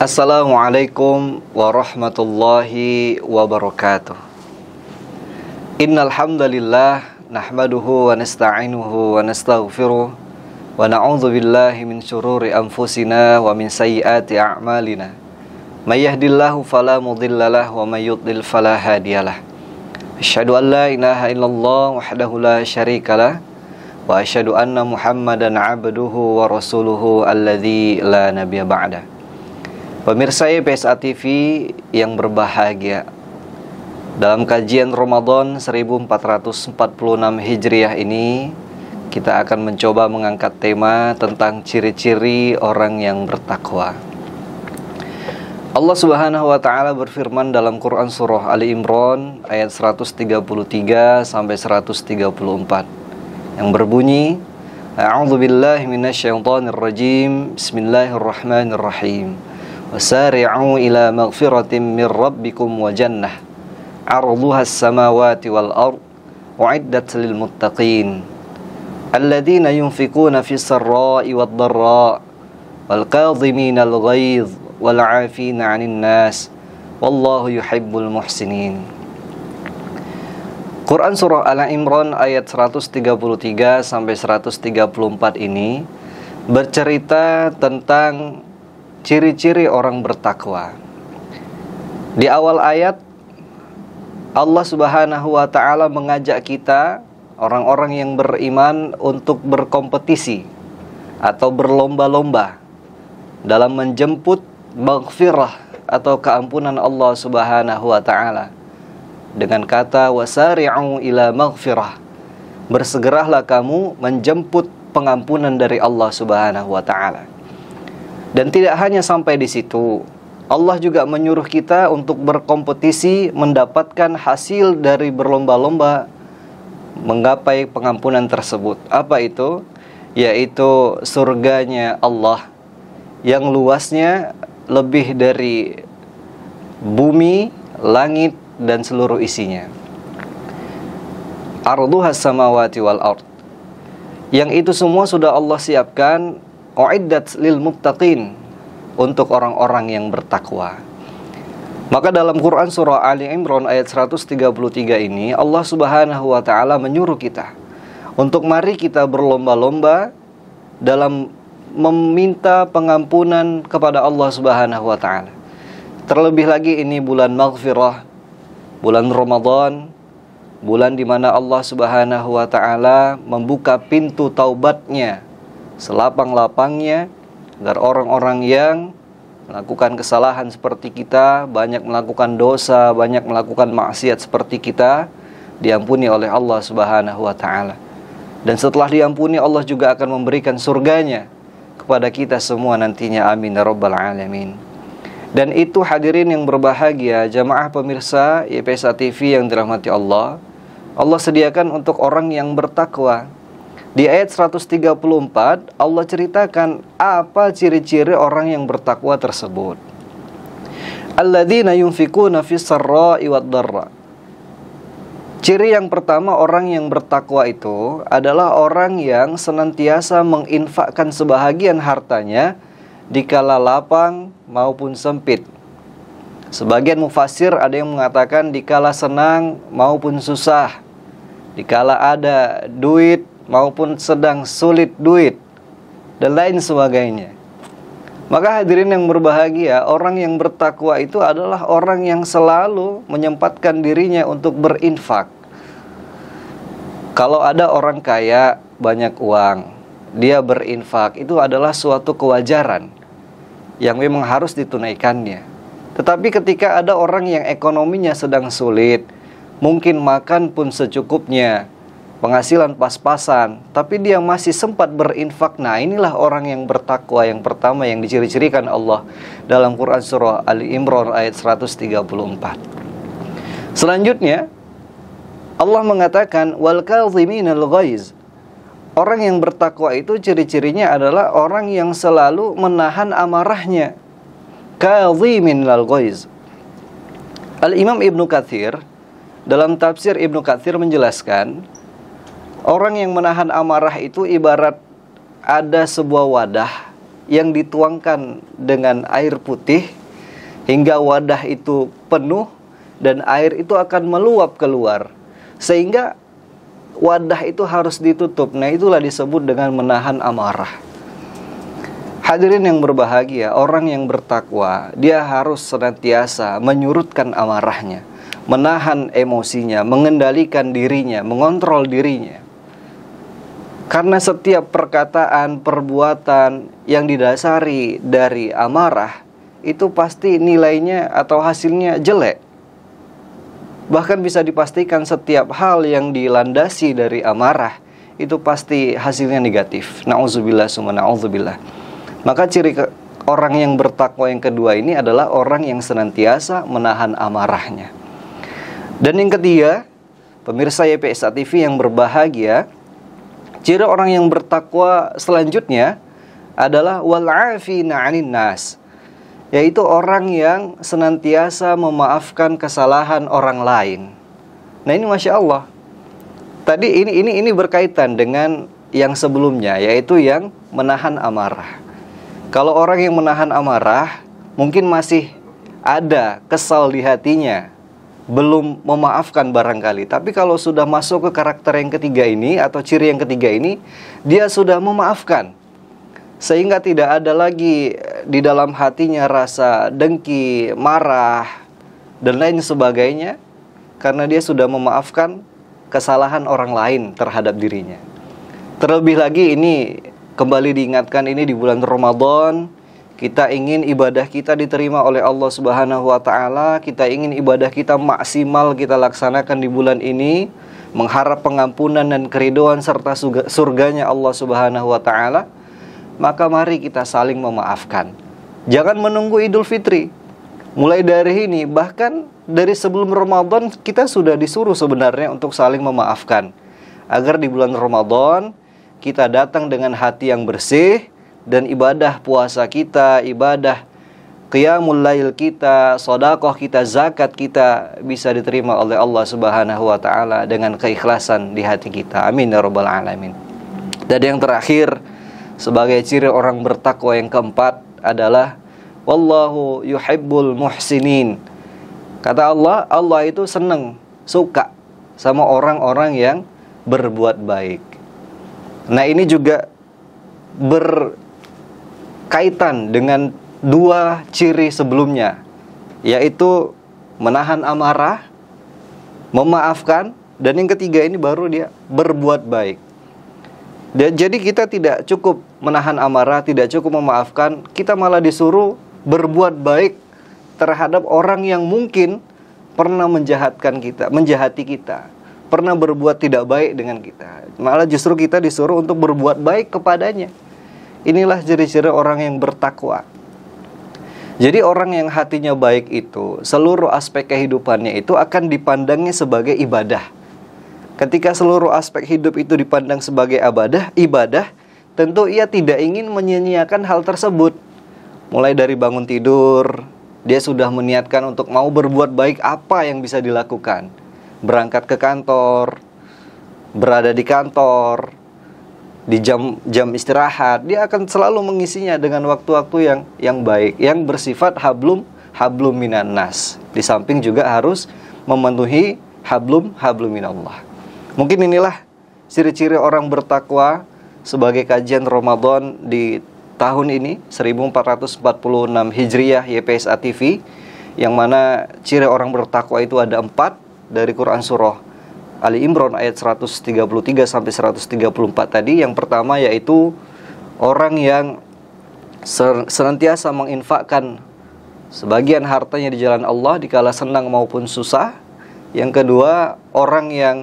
Assalamualaikum warahmatullahi wabarakatuh. Innal hamdalillah nahmaduhu wa nasta'inuhu wa nastaghfiruh wa na'udzu billahi min syururi anfusina wa min sayyiati a'malina. May yahdihillahu fala mudhillalah wa may yudlil fala hadiyalah. Asyhadu an la ilaha illallah wahdahu la syarikalah wa asyhadu anna Muhammadan 'abduhu wa rasuluhu alladzi la nabiyya ba'da. Pemirsa PSA TV yang berbahagia, dalam kajian Ramadan 1446 Hijriah ini kita akan mencoba mengangkat tema tentang ciri-ciri orang yang bertakwa. Allah Subhanahu wa taala berfirman dalam Quran surah Ali Imran ayat 133 sampai 134 yang berbunyi, A'udzubillahi minasyaitonir rajim. Bismillahirrahmanirrahim. Wasari'u ila maghfiratin min rabbikum wa jannah 'arduha as-samawati wal ard u'iddat lil muttaqin alladzina yunfikuna fis sarra'i wad dharra wal kadhimina al ghaidh wal 'afina 'anil nas wallahu yuhibbul muhsinin. Quran surah Al-Imran ayat 133 sampai 134 ini bercerita tentang ciri-ciri orang bertakwa. Di awal ayat Allah Subhanahu wa taala mengajak kita orang-orang yang beriman untuk berkompetisi atau berlomba-lomba dalam menjemput maghfirah atau keampunan Allah Subhanahu wa taala dengan kata wasari'u ila maghfirah. Bersegeralah kamu menjemput pengampunan dari Allah Subhanahu wa taala. Dan tidak hanya sampai di situ, Allah juga menyuruh kita untuk berkompetisi mendapatkan hasil dari berlomba-lomba menggapai pengampunan tersebut. Apa itu? Yaitu surganya Allah yang luasnya lebih dari bumi, langit, dan seluruh isinya. Arduhas samawati wal ard. Yang itu semua sudah Allah siapkan u'iddat lil muttaqin, untuk orang-orang yang bertakwa. Maka dalam Quran surah Ali Imran ayat 133 ini Allah Subhanahu wa taala menyuruh kita untuk mari kita berlomba-lomba dalam meminta pengampunan kepada Allah Subhanahu wa taala. Terlebih lagi ini bulan maghfirah, bulan Ramadan, bulan di mana Allah Subhanahu wa taala membuka pintu taubatnya selapang-lapangnya agar orang-orang yang melakukan kesalahan seperti kita, banyak melakukan dosa, banyak melakukan maksiat seperti kita, diampuni oleh Allah Subhanahu wa taala. Dan setelah diampuni, Allah juga akan memberikan surganya kepada kita semua nantinya. Amin ya rabbal alamin. Dan itu hadirin yang berbahagia, jamaah pemirsa PSA TV yang dirahmati Allah, Allah sediakan untuk orang yang bertakwa. Di ayat 134 Allah ceritakan apa ciri-ciri orang yang bertakwa tersebut. Alladzina yunfikuna fis sarra'i wad dharra. Ciri yang pertama orang yang bertakwa itu adalah orang yang senantiasa menginfakkan sebahagian hartanya dikala lapang maupun sempit. Sebagian mufassir ada yang mengatakan dikala senang maupun susah, dikala ada duit maupun sedang sulit duit, dan lain sebagainya. Maka hadirin yang berbahagia, orang yang bertakwa itu adalah orang yang selalu menyempatkan dirinya untuk berinfak. Kalau ada orang kaya banyak uang, dia berinfak, itu adalah suatu kewajaran yang memang harus ditunaikannya. Tetapi ketika ada orang yang ekonominya sedang sulit, mungkin makan pun secukupnya, penghasilan pas-pasan, tapi dia masih sempat berinfak. Nah, inilah orang yang bertakwa yang pertama yang diciri-cirikan Allah dalam Quran surah Ali Imran ayat 134. Selanjutnya Allah mengatakan wal kadhiminal ghaiz. Orang yang bertakwa itu ciri-cirinya adalah orang yang selalu menahan amarahnya. Kadhiminal ghaiz. Al-Imam Ibnu Katsir dalam tafsir Ibnu Katsir menjelaskan, orang yang menahan amarah itu ibarat ada sebuah wadah yang dituangkan dengan air putih hingga wadah itu penuh dan air itu akan meluap keluar, sehingga wadah itu harus ditutup. Nah, itulah disebut dengan menahan amarah. Hadirin yang berbahagia, orang yang bertakwa, dia harus senantiasa menyurutkan amarahnya, menahan emosinya, mengendalikan dirinya, mengontrol dirinya. Karena setiap perkataan, perbuatan yang didasari dari amarah, itu pasti nilainya atau hasilnya jelek. Bahkan bisa dipastikan setiap hal yang dilandasi dari amarah, itu pasti hasilnya negatif. Na'udzubillah summa na'udzubillah. Maka ciri orang yang bertakwa yang kedua ini adalah orang yang senantiasa menahan amarahnya. Dan yang ketiga, pemirsa YPSA TV yang berbahagia, ciri orang yang bertakwa selanjutnya adalah wal'afina 'anil nas, yaitu orang yang senantiasa memaafkan kesalahan orang lain. Nah, ini Masya Allah. Tadi ini berkaitan dengan yang sebelumnya, yaitu yang menahan amarah. Kalau orang yang menahan amarah, mungkin masih ada kesal di hatinya, belum memaafkan barangkali. Tapi kalau sudah masuk ke karakter yang ketiga ini, atau ciri yang ketiga ini, dia sudah memaafkan, sehingga tidak ada lagi di dalam hatinya rasa dengki, marah, dan lain sebagainya, karena dia sudah memaafkan kesalahan orang lain terhadap dirinya. Terlebih lagi ini kembali diingatkan, ini di bulan Ramadan, kita ingin ibadah kita diterima oleh Allah Subhanahu wa Ta'ala. Kita ingin ibadah kita maksimal kita laksanakan di bulan ini, mengharap pengampunan dan keridhaan serta surganya Allah Subhanahu wa Ta'ala. Maka mari kita saling memaafkan. Jangan menunggu Idul Fitri. Mulai dari ini, bahkan dari sebelum Ramadan, kita sudah disuruh sebenarnya untuk saling memaafkan, agar di bulan Ramadan kita datang dengan hati yang bersih, dan ibadah puasa kita, ibadah qiyamul lail kita, sedekah kita, zakat kita bisa diterima oleh Allah Subhanahu wa Ta'ala dengan keikhlasan di hati kita. Amin ya rabbal alamin. Dan yang terakhir, sebagai ciri orang bertakwa yang keempat adalah wallahu yuhibbul muhsinin. Kata Allah, Allah itu senang, suka sama orang-orang yang berbuat baik. Nah, ini juga berkaitan dengan dua ciri sebelumnya, yaitu menahan amarah, memaafkan, dan yang ketiga ini baru dia berbuat baik. Dan jadi kita tidak cukup menahan amarah, tidak cukup memaafkan, kita malah disuruh berbuat baik terhadap orang yang mungkin pernah menjahati kita, pernah berbuat tidak baik dengan kita. Malah justru kita disuruh untuk berbuat baik kepadanya. Inilah ciri-ciri orang yang bertakwa. Jadi orang yang hatinya baik itu, seluruh aspek kehidupannya itu akan dipandangnya sebagai ibadah. Ketika seluruh aspek hidup itu dipandang sebagai ibadah, tentu ia tidak ingin menyia-nyiakan hal tersebut. Mulai dari bangun tidur, dia sudah meniatkan untuk mau berbuat baik apa yang bisa dilakukan. Berangkat ke kantor, berada di kantor, di jam istirahat, dia akan selalu mengisinya dengan waktu-waktu yang baik, yang bersifat hablum minan nas. Di samping juga harus memenuhi hablum minallah. Mungkin inilah ciri-ciri orang bertakwa sebagai kajian Ramadan di tahun ini 1446 Hijriah YPSA TV, yang mana ciri orang bertakwa itu ada 4 dari Quran Surah Ali Imran ayat 133 sampai 134 tadi. Yang pertama yaitu orang yang senantiasa menginfakkan sebagian hartanya di jalan Allah dikala senang maupun susah. Yang kedua, orang yang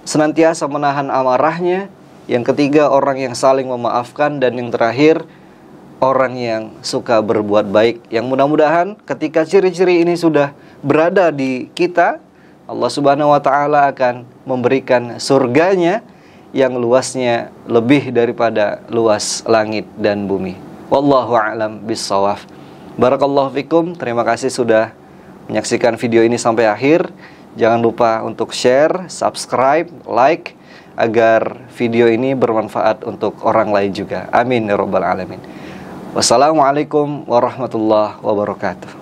senantiasa menahan amarahnya. Yang ketiga, orang yang saling memaafkan. Dan yang terakhir, orang yang suka berbuat baik. Yang mudah-mudahan ketika ciri-ciri ini sudah berada di kita, Allah Subhanahu wa Ta'ala akan memberikan surganya yang luasnya lebih daripada luas langit dan bumi. Wallahu a'lam bissawab. Barakallahu fikum. Terima kasih sudah menyaksikan video ini sampai akhir. Jangan lupa untuk share, subscribe, like, agar video ini bermanfaat untuk orang lain juga. Amin ya rabbal alamin. Wassalamualaikum warahmatullahi wabarakatuh.